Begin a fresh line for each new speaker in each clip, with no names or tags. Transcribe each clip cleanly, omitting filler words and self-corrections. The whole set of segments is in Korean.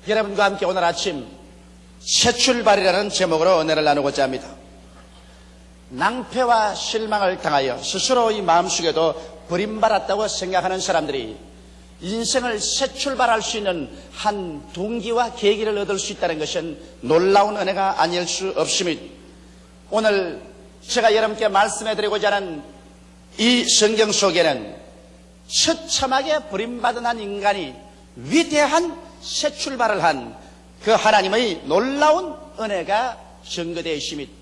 여러분과 함께 오늘 아침 새 출발이라는 제목으로 은혜를 나누고자 합니다. 낭패와 실망을 당하여 스스로 이 마음속에도 버림받았다고 생각하는 사람들이 인생을 새 출발할 수 있는 한 동기와 계기를 얻을 수 있다는 것은 놀라운 은혜가 아닐 수 없습니다. 오늘 제가 여러분께 말씀해드리고자 하는 이 성경 속에는 처참하게 버림받은 한 인간이 위대한 새 출발을 한 그 하나님의 놀라운 은혜가 증거되어 있습니다.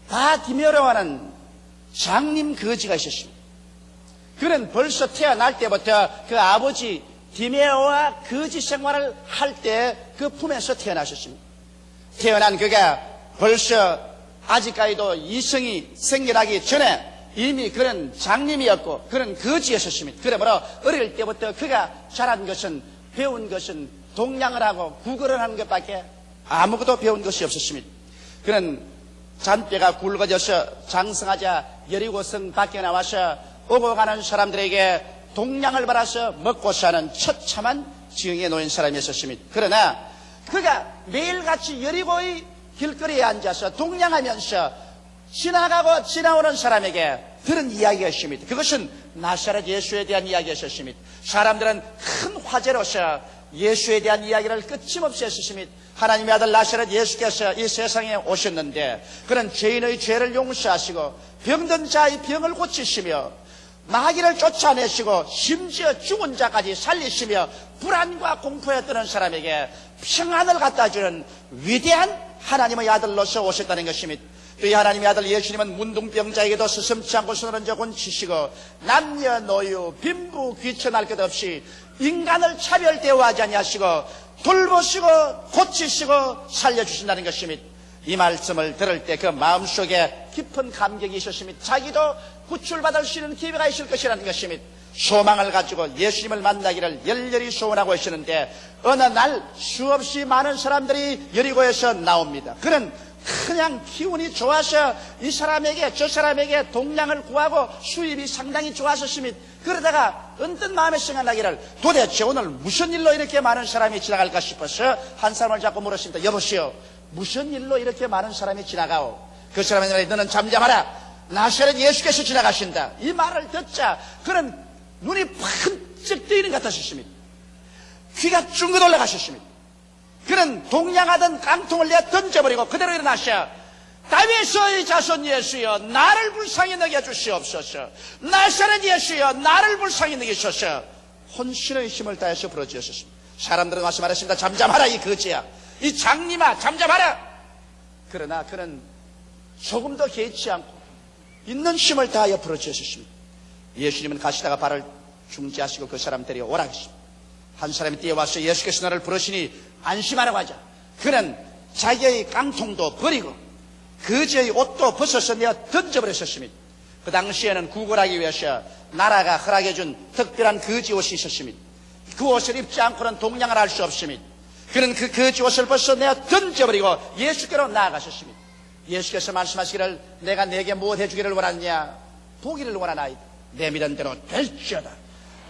바디메오라고 하는 장님 거지가 있었습니다. 그는 벌써 태어날 때부터 그 아버지 디메오와 거지 생활을 할 때 그 품에서 태어나셨습니다. 태어난 그가 벌써 아직까지도 이성이 생겨나기 전에 이미 그는 장님이었고 그는 거지였었습니다. 그러므로 어릴 때부터 그가 자란 것은 배운 것은 동냥을 하고 구걸을 하는 것밖에 아무것도 배운 것이 없었습니다. 그는 잔뼈가 굵어져서 장성하자 여리고성 밖에 나와서 오고 가는 사람들에게 동냥을 받아서 먹고 사는 처참한 지형에 놓인 사람이었습니다. 그러나 그가 매일같이 여리고의 길거리에 앉아서 동냥하면서 지나가고 지나오는 사람에게 들은 이야기가 있습니다. 그것은 나사렛 예수에 대한 이야기였습니다. 사람들은 큰 화제로서 예수에 대한 이야기를 끊임없이 했습니다. 하나님의 아들 나사렛 예수께서 이 세상에 오셨는데 그는 죄인의 죄를 용서하시고 병든 자의 병을 고치시며 마귀를 쫓아내시고 심지어 죽은 자까지 살리시며 불안과 공포에 떠는 사람에게 평안을 갖다 주는 위대한 하나님의 아들로서 오셨다는 것입니다. 또 이 하나님의 아들 예수님은 문둥병자에게도 스스럼치 않고 손을 얹어 고치시고 남녀노유 빈부 귀천할 것 없이 인간을 차별 대우하지 아니하시고 돌보시고 고치시고 살려주신다는 것입니다. 이 말씀을 들을 때 그 마음속에 깊은 감격이 있었습니다. 자기도 구출받을 수 있는 기회가 있을 것이라는 것입니다. 소망을 가지고 예수님을 만나기를 열렬히 소원하고 있었는데 어느 날 수없이 많은 사람들이 여리고에서 나옵니다. 그는 그냥 기운이 좋아서 이 사람에게 저 사람에게 동냥을 구하고 수입이 상당히 좋았었습니다. 그러다가 언뜻 마음에 생각나기를 도대체 오늘 무슨 일로 이렇게 많은 사람이 지나갈까 싶어서 한 사람을 자꾸 물었습니다. 여보시오, 무슨 일로 이렇게 많은 사람이 지나가오? 그 사람이 말해, 너는 잠잠하라. 나사렛 예수께서 지나가신다. 이 말을 듣자 그는 눈이 번쩍 뜨이는 것 같았습니다. 귀가 쫑긋 올라가셨습니다. 그는 동냥하던 깡통을 내어 던져버리고 그대로 일어나셔. 다윗의 자손 예수여 나를 불쌍히 여겨주시옵소서. 나사렛 예수여 나를 불쌍히 여기소서. 혼신의 힘을 다해서 부르짖었습니다. 사람들은 와서 말했습니다. 잠잠하라 이 거지야, 이 장님아 잠잠하라. 그러나 그는 조금도 개의치 않고 있는 힘을 다하여 부르짖었습니다. 예수님은 가시다가 발을 중지하시고 그 사람 데리고 오라 하셨습니다. 한 사람이 뛰어와서 예수께서 너를 부르시니 안심하라고 하자. 그는 자기의 깡통도 버리고 거지의 옷도 벗어서 내어 던져버렸었습니다. 그 당시에는 구걸하기 위해서 나라가 허락해준 특별한 거지 옷이 있었습니다. 그 옷을 입지 않고는 동냥을 할 수 없습니다. 그는 그 거지 옷을 벗어 내어 던져버리고 예수께로 나아가셨습니다. 예수께서 말씀하시기를 내가 내게 무엇 해주기를 원하느냐? 보기를 원하나이다. 내 믿은 대로 될지어다.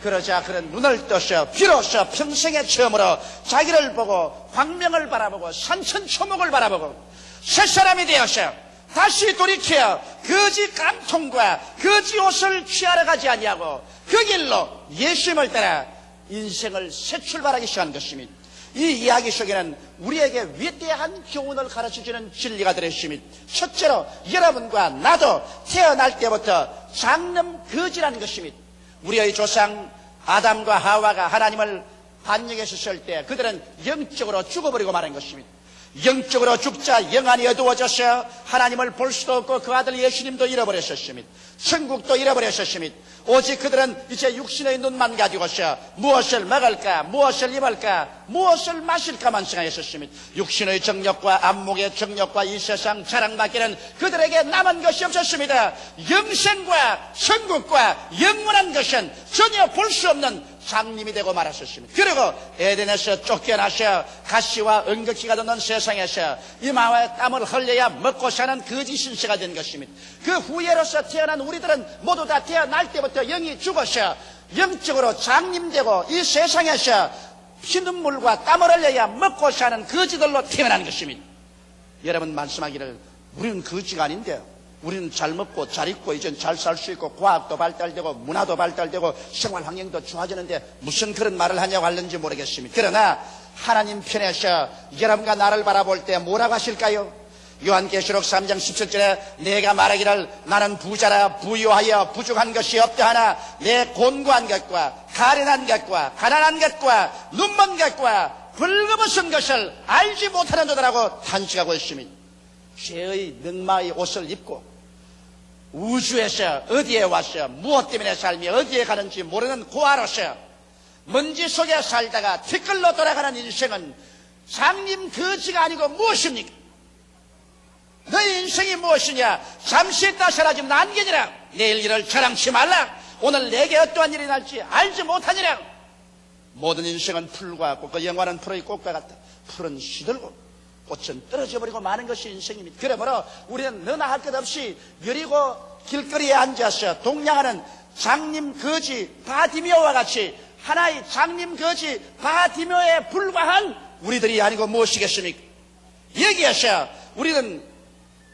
그러자 그는 눈을 떠서 비로소 평생의 처음으로 자기를 보고 광명을 바라보고 산천초목을 바라보고 새 사람이 되어서 다시 돌이켜 거지 깡통과 거지 옷을 취하러 가지 아니하고 그 길로 예수님을 따라 인생을 새 출발하기 시작한 것입니다. 이 이야기 속에는 우리에게 위대한 교훈을 가르쳐주는 진리가 들어있습니다. 첫째로 여러분과 나도 태어날 때부터 장름 거지라는 것입니다. 우리의 조상 아담과 하와가 하나님을 반역했을 때 그들은 영적으로 죽어버리고 말한 것입니다. 영적으로 죽자 영안이 어두워져서 하나님을 볼 수도 없고 그 아들 예수님도 잃어버렸었습니다. 천국도 잃어버렸었습니다. 오직 그들은 이제 육신의 눈만 가지고서 무엇을 먹을까, 무엇을 입을까, 무엇을 마실까만 생각했었습니다. 육신의 정욕과 안목의 정욕과 이 세상 자랑밖에는 그들에게 남은 것이 없었습니다. 영생과 천국과 영원한 것은 전혀 볼 수 없는 장님이 되고 말았었습니다. 그리고 에덴에서 쫓겨나서 가시와 은극기가 돋는 세상에서 이마와 땀을 흘려야 먹고 사는 거지 신세가 된 것입니다. 그 후예로서 태어난 우리들은 모두 다 태어날 때부터 영이 죽어서 영적으로 장님되고 이 세상에서 피눈물과 땀을 흘려야 먹고 사는 거지들로 태어나는 것입니다. 여러분 말씀하기를 우리는 거지가 아닌데 우리는 잘 먹고 잘 입고 이젠 잘 살 수 있고 과학도 발달되고 문화도 발달되고 생활 환경도 좋아지는데 무슨 그런 말을 하냐고 하는지 모르겠습니다. 그러나 하나님 편에서 여러분과 나를 바라볼 때 뭐라고 하실까요? 요한계시록 3장 17절에 내가 말하기를 나는 부자라 부유하여 부족한 것이 없다 하나 내 곤고한 것과 가련한 것과 가난한 것과 눈먼 것과 벌거벗은 것을 알지 못하는 자들하고 탄식하고 있습니다. 죄의 능마의 옷을 입고 우주에서 어디에 와서 무엇 때문에 살며 어디에 가는지 모르는 고아로서 먼지 속에 살다가 티끌로 돌아가는 인생은 장님 거지가 아니고 무엇입니까? 너의 인생이 무엇이냐? 잠시 있다 사라지면 안개니라. 내일 일을 자랑치 말라. 오늘 내게 어떠한 일이 날지 알지 못하니라. 모든 인생은 풀과 같고 그 영화는 풀의 꽃과 같다. 풀은 시들고 꽃은 떨어져 버리고 마는 것이 인생입니다. 그러므로 우리는 너나 할 것 없이 여리고 길거리에 앉아서 동냥하는 장님 거지 바디메오와 같이 하나의 장님 거지 바디메오에 불과한 우리들이 아니고 무엇이겠습니까? 여기에서 우리는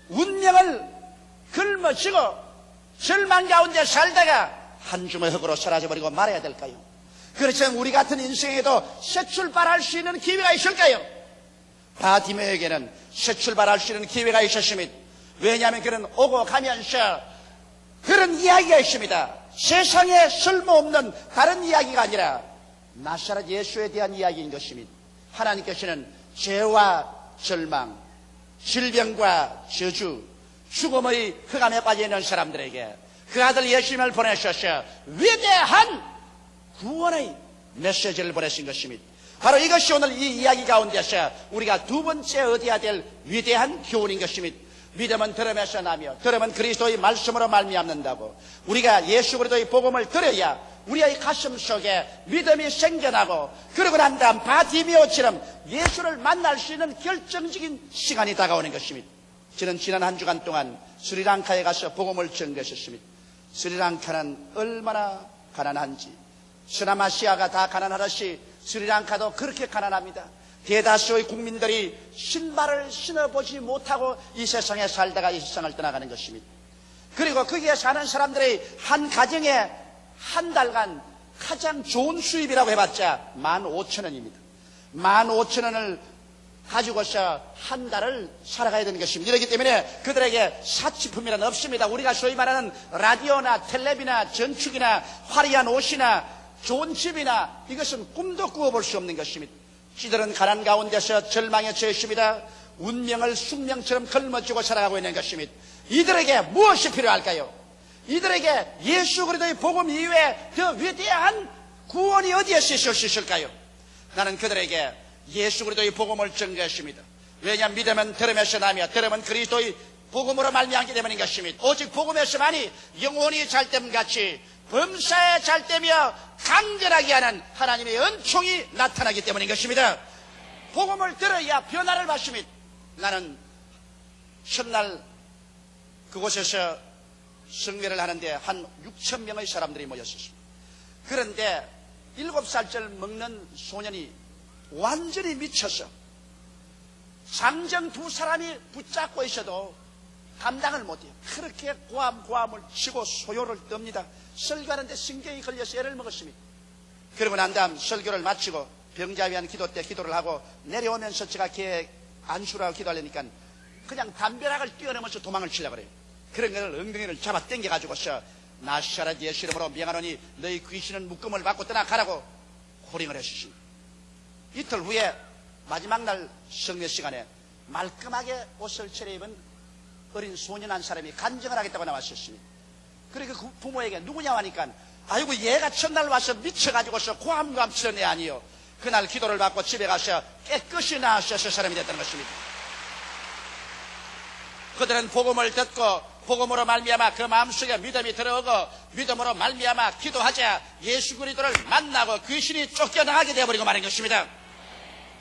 운명을 짊어지고 절망 가운데 살다가 한 줌의 흙으로 사라져버리고 말아야 될까요? 그렇지만 우리 같은 인생에도 새 출발할 수 있는 기회가 있을까요? 바디메오에게는 새 출발할 수 있는 기회가 있었습니다. 왜냐하면 그는 오고 가면서 그런 이야기가 있습니다. 세상에 쓸모없는 다른 이야기가 아니라 나사렛 예수에 대한 이야기인 것입니다. 하나님께서는 죄와 절망, 질병과 저주, 죽음의 흑암에 빠져있는 사람들에게 그 아들 예수님을 보내셔서 위대한 구원의 메시지를 보내신 것입니다. 바로 이것이 오늘 이 이야기 가운데서 우리가 두 번째 얻어야 될 위대한 교훈인 것입니다. 믿음은 들음에서 나며 들음은 그리스도의 말씀으로 말미암는다고. 우리가 예수 그리스도의 복음을 들어야 우리의 가슴 속에 믿음이 생겨나고 그러고 난 다음 바디메오처럼 예수를 만날 수 있는 결정적인 시간이 다가오는 것입니다. 저는 지난 한 주간 동안 스리랑카에 가서 복음을 전개했습니다. 스리랑카는 얼마나 가난한지, 서남아시아가 다 가난하듯이 스리랑카도 그렇게 가난합니다. 대다수의 국민들이 신발을 신어보지 못하고 이 세상에 살다가 이 세상을 떠나가는 것입니다. 그리고 거기에 사는 사람들의 한 가정에 한 달간 가장 좋은 수입이라고 해봤자 15,000원입니다. 15,000원을 가지고서 한 달을 살아가야 되는 것입니다. 이렇기 때문에 그들에게 사치품이란 없습니다. 우리가 소위 말하는 라디오나 텔레비나 전축이나 화려한 옷이나 좋은 집이나 이것은 꿈도 꾸어볼 수 없는 것입니다. 이들은 가난 가운데서 절망에 처해 있습니다. 운명을 숙명처럼 걸머쥐고 살아가고 있는 것입니다. 이들에게 무엇이 필요할까요? 이들에게 예수 그리스도의 복음 이외에 더 위대한 구원이 어디에서 있을 수 있을까요? 나는 그들에게 예수 그리스도의 복음을 전개했습니다. 왜냐하면 믿음은 들음에서 나며 들음은 그리스도의 복음으로 말미암기 때문인 것입니다. 오직 복음에서만이 영혼이 잘됨같이 범사에 잘되며 강건하게 하는 하나님의 은총이 나타나기 때문인 것입니다. 복음을 들어야 변화를 받습니다. 나는 첫날 그곳에서 성회를 하는데 한 6,000명의 사람들이 모였었습니다. 그런데 7살짜리 먹는 소년이 완전히 미쳐서 장정 2사람이 붙잡고 있어도 감당을 못해요. 그렇게 고함을 치고 소요를 떱니다. 설교하는데 신경이 걸려서 애를 먹었습니다. 그러고 난 다음 설교를 마치고 병자에 위한 기도 때 기도를 하고 내려오면서 제가 걔 안수를 하고 기도하려니까 그냥 담벼락을 뛰어넘어서 도망을 치려고 그래요. 그런 것을 엉덩이를 잡아 당겨가지고서 나사렛 예수 이름으로 명하노니 너희 귀신은 묶음을 받고 떠나가라고 호령을 했습니다. 이틀 후에 마지막 날 성례 시간에 말끔하게 옷을 차려입은 어린 소년 한 사람이 간증을 하겠다고 나왔었습니다. 그러니까 그 부모에게 누구냐 하니까 아이고 얘가 첫날 와서 미쳐가지고서 고함고함 치는 애 아니요. 그날 기도를 받고 집에 가서 깨끗이 나으셔서 사람이 됐다는 것입니다. 그들은 복음을 듣고 복음으로 말미암아 그 마음속에 믿음이 들어오고 믿음으로 말미암아 기도하자 예수 그리스도를 만나고 귀신이 쫓겨나가게 되어버리고 마는 것입니다.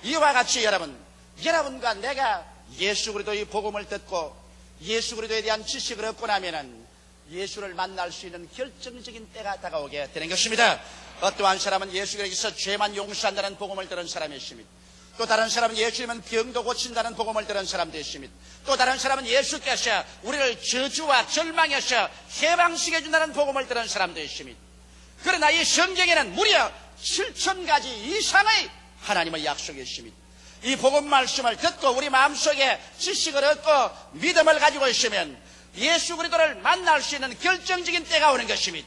이와 같이 여러분과 내가 예수 그리스도의 복음을 듣고 예수 그리스도에 대한 지식을 얻고 나면은 예수를 만날 수 있는 결정적인 때가 다가오게 되는 것입니다. 어떠한 사람은 예수께서 죄만 용서한다는 복음을 들은 사람이십니다. 또 다른 사람은 예수님은 병도 고친다는 복음을 들은 사람도 있습니다. 또 다른 사람은 예수께서 우리를 저주와 절망에서 해방시켜준다는 복음을 들은 사람도 있습니다. 그러나 이 성경에는 무려 7,000가지 이상의 하나님의 약속이 있습니다. 이 복음 말씀을 듣고 우리 마음속에 지식을 얻고 믿음을 가지고 있으면 예수 그리스도를 만날 수 있는 결정적인 때가 오는 것입니다.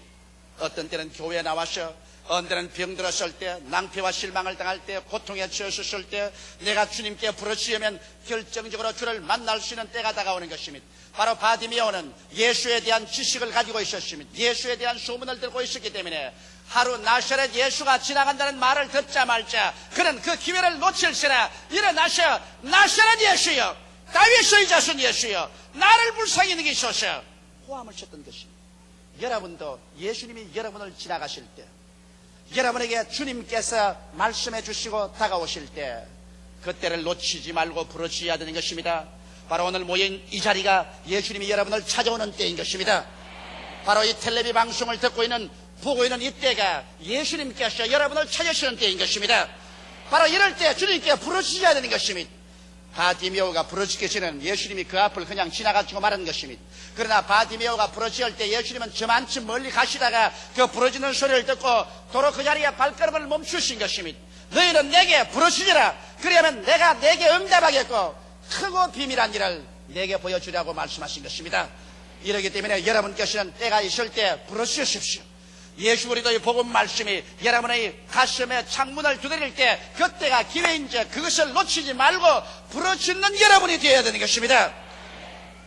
어떤 때는 교회에 나와서, 어떤 때는 병들었을 때, 낭패와 실망을 당할 때, 고통에 처했을 때 내가 주님께 부르짖으면 결정적으로 주를 만날 수 있는 때가 다가오는 것입니다. 바로 바디메오는 예수에 대한 지식을 가지고 있었습니다. 예수에 대한 소문을 듣고 있었기 때문에 하루 나사렛 예수가 지나간다는 말을 듣자 말자 그는 그 기회를 놓칠세라 일어나셔 나사렛 예수여, 다윗의 자손 예수여, 나를 불쌍히 여기소서 호함을 쳤던 것입니다. 여러분도 예수님이 여러분을 지나가실 때, 여러분에게 주님께서 말씀해 주시고 다가오실 때 그때를 놓치지 말고 부르짖어야 되는 것입니다. 바로 오늘 모인 이 자리가 예수님이 여러분을 찾아오는 때인 것입니다. 바로 이 텔레비 방송을 듣고 있는, 보고 있는 이때가 예수님께서 여러분을 찾으시는 때인 것입니다. 바로 이럴 때 주님께 부르짖어야 되는 것입니다. 바디메오가 부르짖기시는 예수님이 그 앞을 그냥 지나가지고 말하는 것입니다. 그러나 바디메오가 부르짖을 때 예수님은 저만큼 멀리 가시다가 그 부르짖는 소리를 듣고 도로 그 자리에 발걸음을 멈추신 것입니다. 너희는 내게 부르짖으라. 그러면 내가 내게 응답하겠고 크고 비밀한 일을 내게 보여주라고 말씀하신 것입니다. 이러기 때문에 여러분께서는 때가 있을 때 부르짖으십시오. 예수 그리스도의 복음 말씀이 여러분의 가슴에 창문을 두드릴 때 그때가 기회인지 그것을 놓치지 말고 부르짖는 여러분이 되어야 되는 것입니다.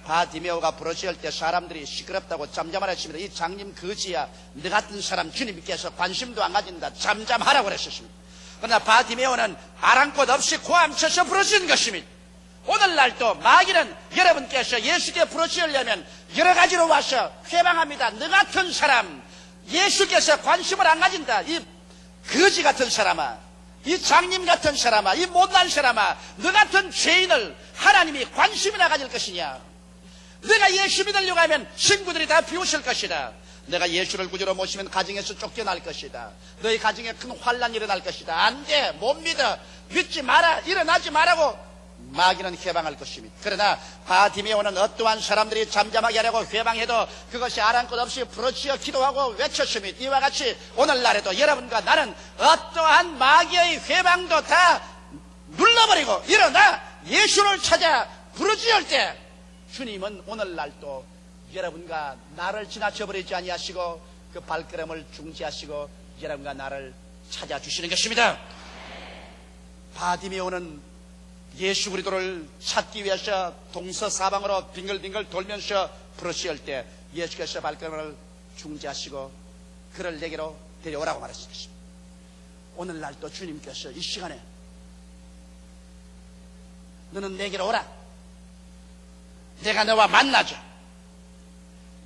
바디메오가 부르짖을 때 사람들이 시끄럽다고 잠잠하라. 이 장님 거지야, 너 같은 사람 주님께서 관심도 안 가진다, 잠잠하라고 그랬습니다. 그러나 바디메오는 아랑곳 없이 고함쳐서 부르짖은 것입니다. 오늘날도 마귀는 여러분께서 예수께 부르짖으려면 여러 가지로 와서 회방합니다. 너 같은 사람, 예수께서 관심을 안 가진다, 이 거지 같은 사람아, 이 장님 같은 사람아, 이 못난 사람아, 너 같은 죄인을 하나님이 관심이나 가질 것이냐. 내가 예수 믿으려고 하면 친구들이 다 비웃을 것이다. 내가 예수를 구주로 모시면 가정에서 쫓겨날 것이다. 너희 가정에 큰 환란이 일어날 것이다. 안 돼, 못 믿어, 믿지 마라, 일어나지 마라고 마귀는 회방할 것입니다. 그러나 바디메오는 어떠한 사람들이 잠잠하게 하려고 회방해도 그것이 아랑곳 없이 부르짖어 기도하고 외쳤습니다. 이와 같이 오늘날에도 여러분과 나는 어떠한 마귀의 회방도 다 눌러버리고 일어나 예수를 찾아 부르짖을 때 주님은 오늘날도 여러분과 나를 지나쳐버리지 아니하시고 그 발걸음을 중지하시고 여러분과 나를 찾아주시는 것입니다. 바디메오는 예수 그리스도를 찾기 위해서 동서사방으로 빙글빙글 돌면서 부르짖을 때 예수께서 발걸음을 중지하시고 그를 내게로 데려오라고 말했습니다. 오늘날도 주님께서 이 시간에 너는 내게로 오라, 내가 너와 만나자,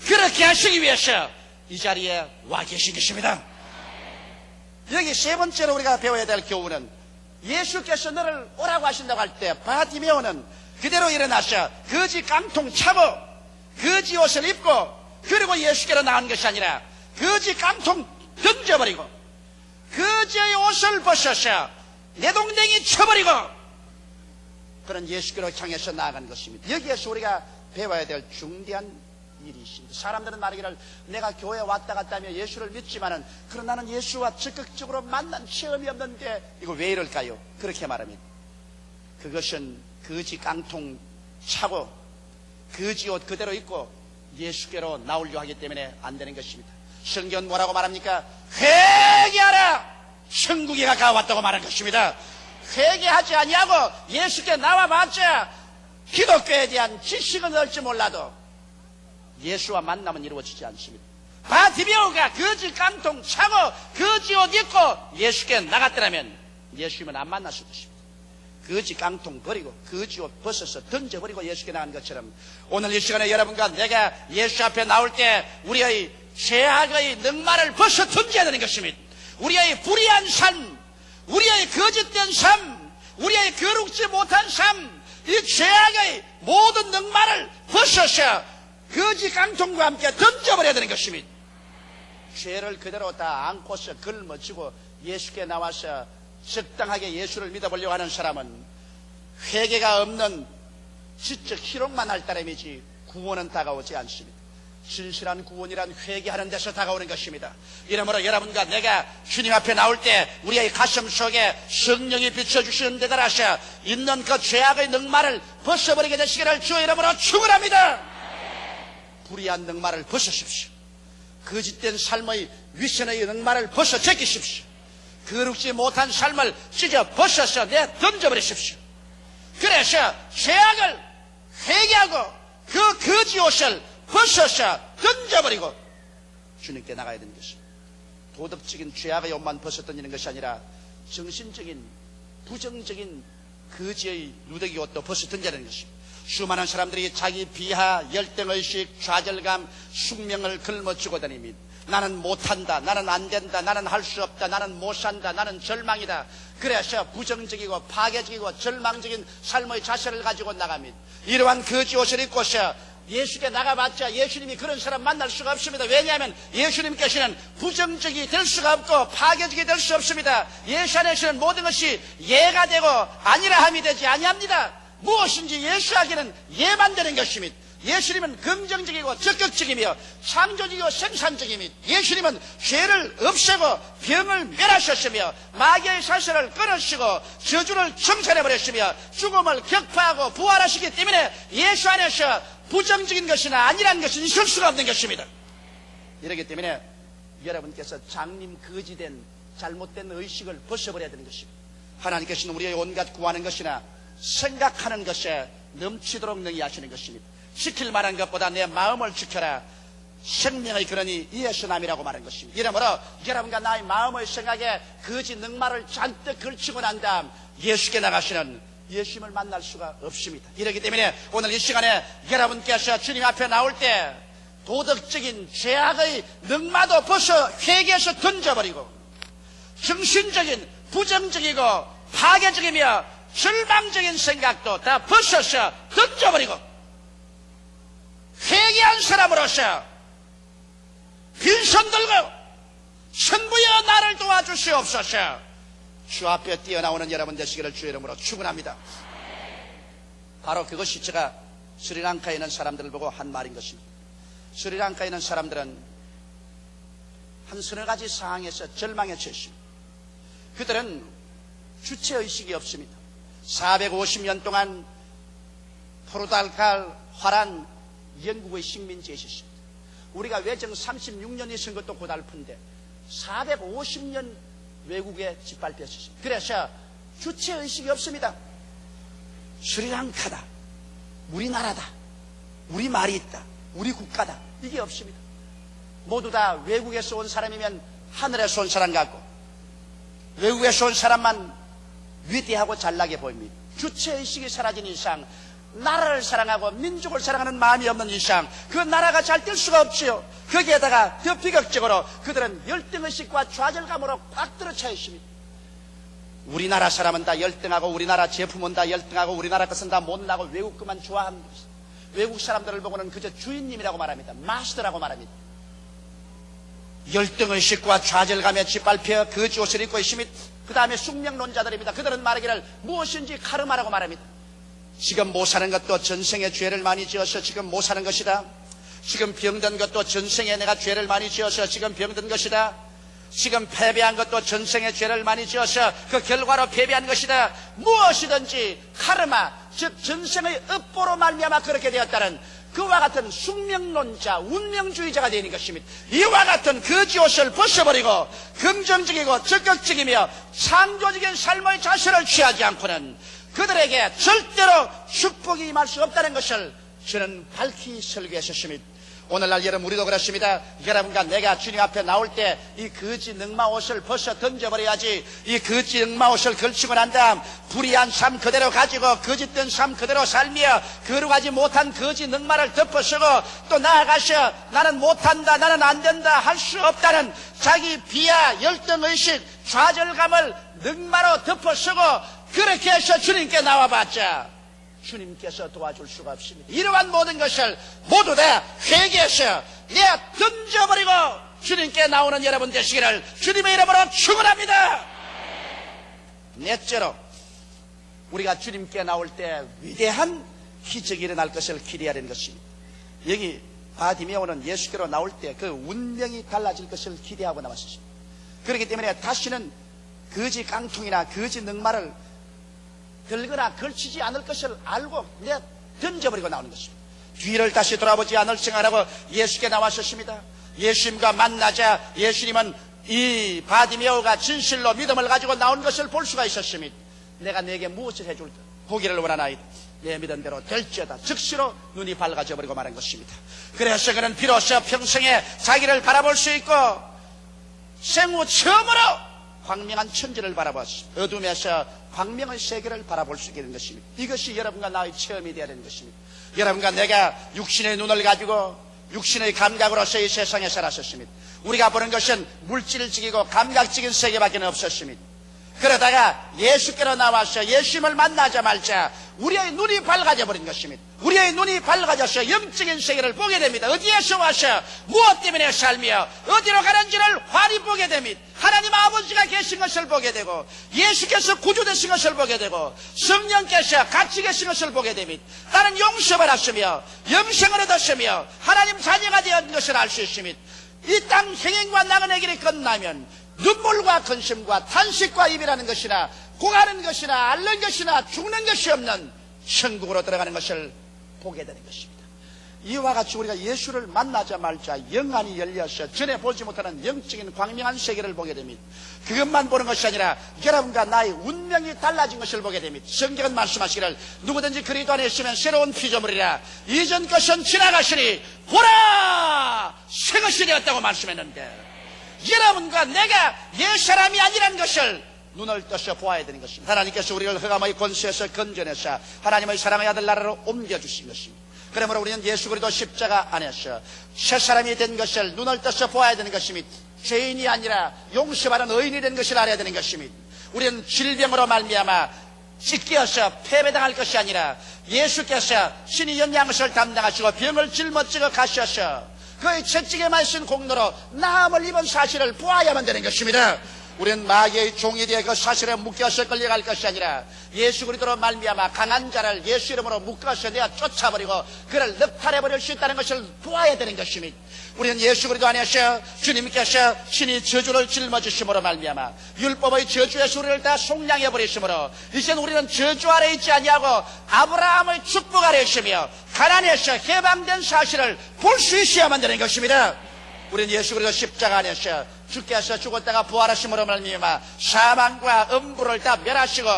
그렇게 하시기 위해서 이 자리에 와 계신 것입니다. 여기 세 번째로 우리가 배워야 될 교훈은 예수께서 너를 오라고 하신다고 할 때 바디메오는 그대로 일어나서 거지 깡통 차고 거지 옷을 입고 그리고 예수께로 나온 것이 아니라 거지 깡통 던져버리고 거지의 옷을 벗어서 내동댕이 쳐버리고 그런 예수께로 향해서 나아간 것입니다. 여기에서 우리가 배워야 될 중대한 일이 있습니다. 사람들은 말하기를 내가 교회에 왔다 갔다 하며 예수를 믿지만은 그러나 나는 예수와 적극적으로 만난 체험이 없는데 이거 왜 이럴까요? 그렇게 말합니다. 그것은 거지 깡통 차고 거지 옷 그대로 입고 예수께로 나오려고 하기 때문에 안 되는 것입니다. 성경 뭐라고 말합니까? 회개하라, 천국이 가까웠다고 말한 것입니다. 회개하지 아니하고 예수께 나와봤자 기독교에 대한 지식은 얻지 몰라도 예수와 만남은 이루어지지 않습니다. 바디메오가 거지 깡통 차고 거지 옷 입고 예수께 나갔더라면 예수님은 안 만났을 것입니다. 거지 깡통 버리고 거지 옷 벗어서 던져버리고 예수께 나간 것처럼 오늘 이 시간에 여러분과 내가 예수 앞에 나올 때 우리의 죄악의 넉마를 벗어 던져야 되는 것입니다. 우리의 불의한 삶, 우리의 거짓된 삶, 우리의 거룩지 못한 삶, 이 죄악의 모든 넉마를 벗어서 거지 깡통과 함께 던져버려야 되는 것입니다. 죄를 그대로 다 안고서 걸머지고 예수께 나와서 적당하게 예수를 믿어보려고 하는 사람은 회개가 없는 지적 희롱만 할 따름이지 구원은 다가오지 않습니다. 진실한 구원이란 회개하는 데서 다가오는 것입니다. 이러므로 여러분과 내가 주님 앞에 나올 때 우리의 가슴 속에 성령이 비춰주시는 데 따라서 있는 그 죄악의 넉마를 벗어버리게 되시기를 주의 이름으로 축원합니다. 불의한 넉마를 벗으십시오. 거짓된 삶의 위선의 넉마를 벗어 제끼십시오. 거룩지 못한 삶을 찢어 벗어서 던져버리십시오. 그래서 죄악을 회개하고 그 거지 옷을 벗어서 던져버리고 주님께 나가야 되는 것입니다. 도덕적인 죄악의 옷만 벗어 던지는 것이 아니라 정신적인 부정적인 거지의 누더기 옷도 벗어 던져야 되는 것입니다. 수많은 사람들이 자기 비하, 열등의식, 좌절감, 숙명을 걸머쥐고 다닙니다. 나는 못한다, 나는 안된다, 나는 할 수 없다, 나는 못산다, 나는 절망이다. 그래서 부정적이고 파괴적이고 절망적인 삶의 자세를 가지고 나갑니다. 이러한 거지 옷을 입고서 예수께 나가봤자 예수님이 그런 사람 만날 수가 없습니다. 왜냐하면 예수님께서는 부정적이 될 수가 없고 파괴적이 될 수 없습니다. 예수 안에서는 모든 것이 예가 되고 아니라함이 되지 아니합니다. 무엇인지 예수하기는 예만 되는 것입니다. 예수님은 긍정적이고 적극적이며 창조적이고 생산적이며 예수님은 죄를 없애고 병을 멸하셨으며 마귀의 사슬을 끊으시고 저주를 청산해버렸으며 죽음을 격파하고 부활하시기 때문에 예수 안에서 부정적인 것이나 아니라는 것은 있을 수가 없는 것입니다. 이렇기 때문에 여러분께서 장님 거지된 잘못된 의식을 벗어버려야 되는 것입니다. 하나님께서는 우리의 온갖 구하는 것이나 생각하는 것에 넘치도록 능히 하시는 것입니다. 지킬 만한 것보다 내 마음을 지켜라. 생명의 근원이 이에서 남이라고 말한 것입니다. 이러므로 여러분과 나의 마음의 생각에 거지 넉마를 잔뜩 걸치고 난 다음 예수께 나가시는 예수님을 만날 수가 없습니다. 이렇기 때문에 오늘 이 시간에 여러분께서 주님 앞에 나올 때 도덕적인 죄악의 넉마도 벗어 회개해서 던져버리고 정신적인 부정적이고 파괴적이며 절망적인 생각도 다 벗어서 던져버리고 회개한 사람으로서 빈손 들고 천부여 나를 도와주시옵소서. 주 앞에 뛰어나오는 여러분 되시기를 주의 이름으로 축원합니다. 바로 그것이 제가 스리랑카에 있는 사람들을 보고 한 말인 것입니다. 스리랑카에 있는 사람들은 한 서너 가지 상황에서 절망에 처했습니다. 그들은 주체의식이 없습니다. 450년 동안 포르투갈 화란 영국의 식민지에 있었습니다. 우리가 외정 36년이 있은 것도 고달픈데 450년 외국에 짓밟혔습니다. 그래서 주체의식이 없습니다. 스리랑카다, 우리나라다, 우리 말이 있다, 우리 국가다, 이게 없습니다. 모두 다 외국에서 온 사람이면 하늘에서 온 사람 같고 외국에서 온 사람만 위대하고 잘나게 보입니다. 주체의식이 사라진 이상 나라를 사랑하고 민족을 사랑하는 마음이 없는 이상 그 나라가 잘 될 수가 없지요. 거기에다가 더 비극적으로 그들은 열등의식과 좌절감으로 꽉 들어차 있습니다. 우리나라 사람은 다 열등하고 우리나라 제품은 다 열등하고 우리나라 것은 다 못나고 외국 것만 좋아합니다. 외국 사람들을 보고는 그저 주인님이라고 말합니다. 마스터라고 말합니다. 열등의식과 좌절감에 짓밟혀 거지 옷을 입고 있습니다. 그 다음에 숙명론자들입니다. 그들은 말하기를 무엇인지 카르마라고 말합니다. 지금 못 사는 것도 전생에 죄를 많이 지어서 지금 못 사는 것이다. 지금 병든 것도 전생에 내가 죄를 많이 지어서 지금 병든 것이다. 지금 패배한 것도 전생에 죄를 많이 지어서 그 결과로 패배한 것이다. 무엇이든지 카르마, 즉 전생의 업보로 말미암아 그렇게 되었다는 그와 같은 숙명론자, 운명주의자가 되는 것입니다. 이와 같은 거지 옷을 벗어버리고 긍정적이고 적극적이며 창조적인 삶의 자세를 취하지 않고는 그들에게 절대로 축복이 임할 수 없다는 것을 저는 밝히 설교했었습니다. 오늘날 여러분 우리도 그렇습니다. 여러분과 내가 주님 앞에 나올 때 이 거지 넉마 옷을 벗어 던져버려야지. 이 거지 넉마 옷을 걸치고 난 다음 불의한 삶 그대로 가지고 거짓된 삶 그대로 살며 거룩하지 못한 거지 넉마를 덮어쓰고 또 나아가서 나는 못한다, 나는 안된다, 할 수 없다는 자기 비하, 열등의식, 좌절감을 넉마로 덮어쓰고 그렇게 해서 주님께 나와봤자 주님께서 도와줄 수가 없습니다. 이러한 모든 것을 모두 다 회개해서 내가 던져버리고 주님께 나오는 여러분 되시기를 주님의 이름으로 축원합니다. 넷째로, 우리가 주님께 나올 때 위대한 기적이 일어날 것을 기대해야 되는 것입니다. 여기 바디메오는 예수께로 나올 때 그 운명이 달라질 것을 기대하고 나왔습니다. 그렇기 때문에 다시는 거지 깡통이나 거지 늑마를 들거나 걸치지 않을 것을 알고 그냥 던져버리고 나오는 것입니다. 뒤를 다시 돌아보지 않을 생각하고 예수께 나왔었습니다. 예수님과 만나자 예수님은 이 바디메오가 진실로 믿음을 가지고 나온 것을 볼 수가 있었습니다. 내가 네게 무엇을 해줄까? 보기를 원하나이다. 내 믿은 대로 될지어다. 즉시로 눈이 밝아져 버리고 말한 것입니다. 그래서 그는 비로소 평생에 자기를 바라볼 수 있고 생후 처음으로 광명한 천지를 바라봤습니다. 어둠에서 광명의 세계를 바라볼 수 있게 된 것입니다. 이것이 여러분과 나의 체험이 되어야 되는 것입니다. 여러분과 내가 육신의 눈을 가지고 육신의 감각으로서 이 세상에 살았었습니다. 우리가 보는 것은 물질적이고 감각적인 세계밖에 없었습니다. 그러다가 예수께로 나와서 예수님을 만나자마자 우리의 눈이 밝아져 버린 것입니다. 우리의 눈이 밝아져서 영적인 세계를 보게 됩니다. 어디에서 와서 무엇 때문에 살며 어디로 가는지를 환히 보게 됩니다. 하나님 아버지가 계신 것을 보게 되고 예수께서 구주되신 것을 보게 되고 성령께서 같이 계신 것을 보게 됩니다. 나는 용서받았으며 영생을 얻었으며 하나님 자녀가 되었는 것을 알 수 있습니다. 이 땅 행행과 나그네 길이 끝나면 눈물과 근심과 탄식과 입이라는 것이나 고가는 것이나 앓는 것이나 죽는 것이 없는 천국으로 들어가는 것을 보게 되는 것입니다. 이와 같이 우리가 예수를 만나자마자 영안이 열려서 전에 보지 못하는 영적인 광명한 세계를 보게 됩니다. 그것만 보는 것이 아니라 여러분과 나의 운명이 달라진 것을 보게 됩니다. 성경은 말씀하시기를 누구든지 그리스도 안에 있으면 새로운 피조물이라 이전 것은 지나가시니 보라 새 것이 되었다고 말씀했는데 여러분과 내가 옛사람이 아니라는 것을 눈을 떠서 보아야 되는 것입니다. 하나님께서 우리를 흑암의 권세에서 건져내사 하나님의 사랑의 아들 나라로 옮겨주신 것입니다. 그러므로 우리는 예수 그리스도 십자가 안에서 새사람이 된 것을 눈을 떠서 보아야 되는 것입니다. 죄인이 아니라 용서받은 의인이 된 것을 알아야 되는 것입니다. 우리는 질병으로 말미암아 찢겨서 패배당할 것이 아니라 예수께서 신이 영양것을 담당하시고 병을 짊어지고 가셔서 그의 채찍에만 쓴 공로로 나음을 입은 사실을 보아야만 되는 것입니다. 우리는 마귀의 종이 되어 그 사실에 묶여서 끌려갈 것이 아니라 예수 그리스도로 말미암아 강한 자를 예수 이름으로 묶어서 내가 쫓아버리고 그를 넉탈해버릴 수 있다는 것을 보아야 되는 것입니다. 우리는 예수 그리스도 안에서 주님께서 신이 저주를 짊어지심으로 말미암아 율법의 저주에서 우리를 다 속량해버리심으로 이제는 우리는 저주 아래 있지 아니하고 아브라함의 축복 아래 있으며 가난에서 해방된 사실을 볼 수 있어야만 되는 것입니다. 우리는 예수 그리스도 십자가 안에서 주께서 죽었다가 부활하심으로 말미암아 사망과 음부를 다 멸하시고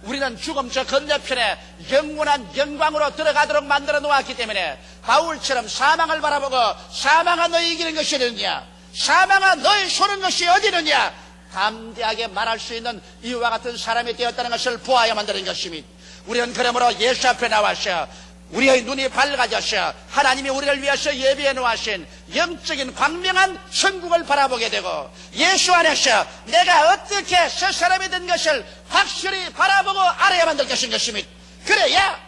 우리는 죽음 저 건너편에 영원한 영광으로 들어가도록 만들어 놓았기 때문에 바울처럼 사망을 바라보고 사망아 너희 이기는 것이 어디느냐 사망아 너희 소는 것이 어디느냐 담대하게 말할 수 있는 이와 같은 사람이 되었다는 것을 보아야만 되는 것입니다. 우리는 그러므로 예수 앞에 나와서 우리의 눈이 밝아져서 하나님이 우리를 위해서 예비해 놓으신 영적인 광명한 천국을 바라보게 되고 예수 안에서 내가 어떻게 새 사람이 된 것을 확실히 바라보고 알아야만 될 것입니다. 그래야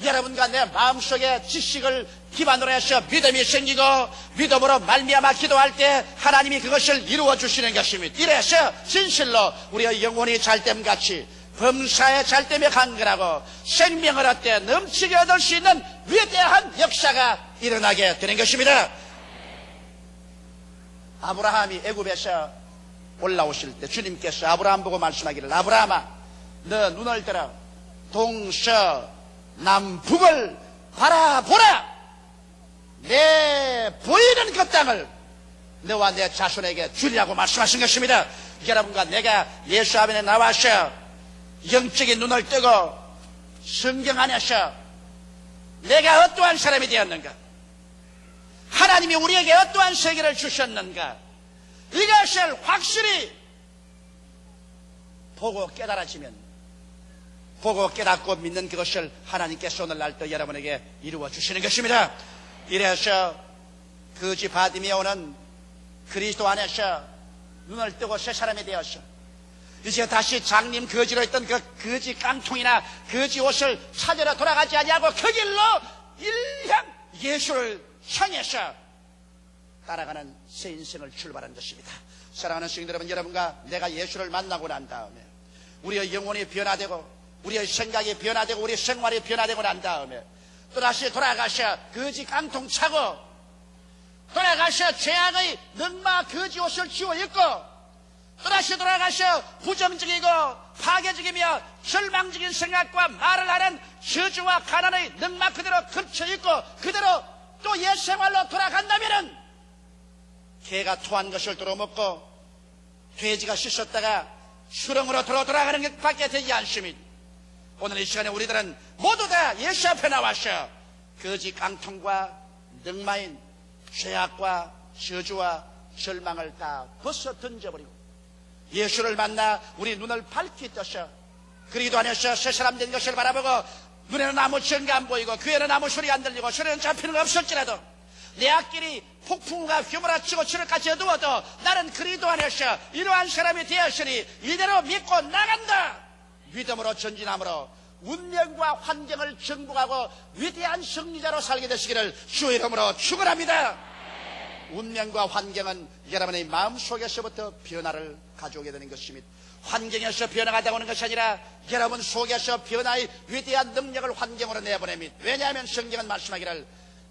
여러분과 내 마음속에 지식을 기반으로 해서 믿음이 생기고 믿음으로 말미암아 기도할 때 하나님이 그것을 이루어 주시는 것입니다. 이래서 진실로 우리의 영혼이 잘됨같이 범사에 잘됨에 강건하고 생명을 얻되 넘치게 얻을 수 있는 위대한 역사가 일어나게 되는 것입니다. 아브라함이 애굽에서 올라오실 때 주님께서 아브라함 보고 말씀하기를 아브라함아 너 눈을 들어 동서남북을 바라보라 내 보이는 그 땅을 너와 내 자손에게 주리라고 말씀하신 것입니다. 여러분과 내가 예수 앞에 나와서 영적인 눈을 뜨고 성경 안에서 내가 어떠한 사람이 되었는가 하나님이 우리에게 어떠한 세계를 주셨는가 이것을 확실히 보고 깨달아지면 보고 깨닫고 믿는 그것을 하나님께서 오늘날 또 여러분에게 이루어 주시는 것입니다. 이래서 거지 바디메오는 그리스도 안에서 눈을 뜨고 새 사람이 되었어. 이제 다시 장님 거지로 있던 그 거지 깡통이나 거지 옷을 찾으러 돌아가지 아니하고 그 길로 일향 예수를 향해서 따라가는 새 인생을 출발한 것입니다. 사랑하는 성도 여러분, 여러분과 내가 예수를 만나고 난 다음에 우리의 영혼이 변화되고 우리의 생각이 변화되고 우리의 생활이 변화되고 난 다음에 또다시 돌아가셔 거지 깡통 차고 돌아가셔 죄악의 늑마 거지 옷을 지워 입고 또다시 돌아가셔 부정적이고 파괴적이며 절망적인 생각과 말을 하는 저주와 가난의 늑마 그대로 걸쳐 입고 그대로 또 옛 생활로 돌아간다면은 개가 토한 것을 도로먹고 돼지가 씻었다가 수렁으로 돌아가는 것밖에 되지 않습니다. 오늘 이 시간에 우리들은 모두 다 예수 앞에 나와서 거지 깡통과 늑마인 죄악과 저주와 절망을 다 벗어 던져버리고 예수를 만나 우리 눈을 밝히 떠서 그리도 안에서 새 사람 된 것을 바라보고 눈에는 아무 증거 안 보이고 귀에는 아무 소리 안 들리고 소리는 잡히는 거 없을지라도 내 앞길이 폭풍과 휘몰아치고 저를까지 어두워도 나는 그리도 안에서 이러한 사람이 되었으니 이대로 믿고 나간다. 믿음으로 전진함으로 운명과 환경을 정복하고 위대한 승리자로 살게 되시기를 주의 이름으로 축원합니다. 운명과 환경은 여러분의 마음속에서부터 변화를 가져오게 되는 것입니다. 환경에서 변화가 되고 오는 것이 아니라 여러분 속에서 변화의 위대한 능력을 환경으로 내보냅니다. 왜냐하면 성경은 말씀하기를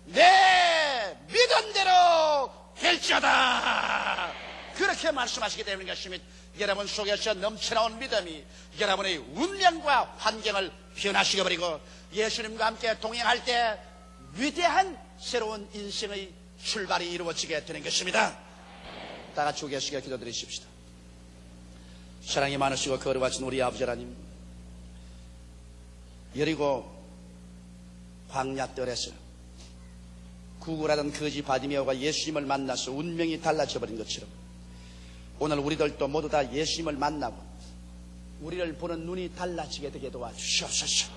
내 믿음대로 될지어다 그렇게 말씀하시기 때문인 것입니다. 여러분 속에서 넘쳐나온 믿음이 여러분의 운명과 환경을 변화시켜버리고 예수님과 함께 동행할 때 위대한 새로운 인생의 출발이 이루어지게 되는 것입니다. 다 같이 계시게 기도드리십시다. 사랑이 많으시고 거룩하신 우리 아버지 하나님, 여리고 광야 뜰에서 구걸하던 거지 바디메오가 예수님을 만나서 운명이 달라져 버린 것처럼 오늘 우리들도 모두 다 예수님을 만나고 우리를 보는 눈이 달라지게 되게 도와주시옵소서.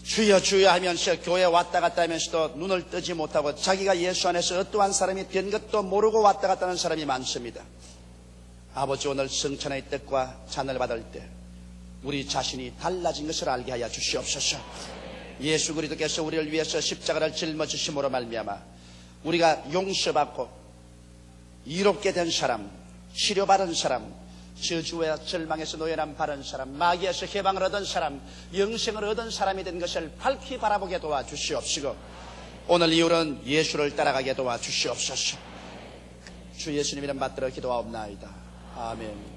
주여 주여 하면서 교회 왔다 갔다 하면서도 눈을 뜨지 못하고 자기가 예수 안에서 어떠한 사람이 된 것도 모르고 왔다 갔다 하는 사람이 많습니다. 아버지, 오늘 성찬의 뜻과 잔을 받을 때 우리 자신이 달라진 것을 알게 하여 주시옵소서. 예수 그리스도께서 우리를 위해서 십자가를 짊어지심으로 말미암아 우리가 용서받고 이롭게 된 사람, 치료받은 사람, 저주와 절망에서 노연한 바른 사람, 마귀에서 해방을 얻은 사람, 영생을 얻은 사람이 된 것을 밝히 바라보게 도와주시옵시고 오늘 이후로는 예수를 따라가게 도와주시옵소서. 주 예수님 이름 받들어 기도하옵나이다. 아멘.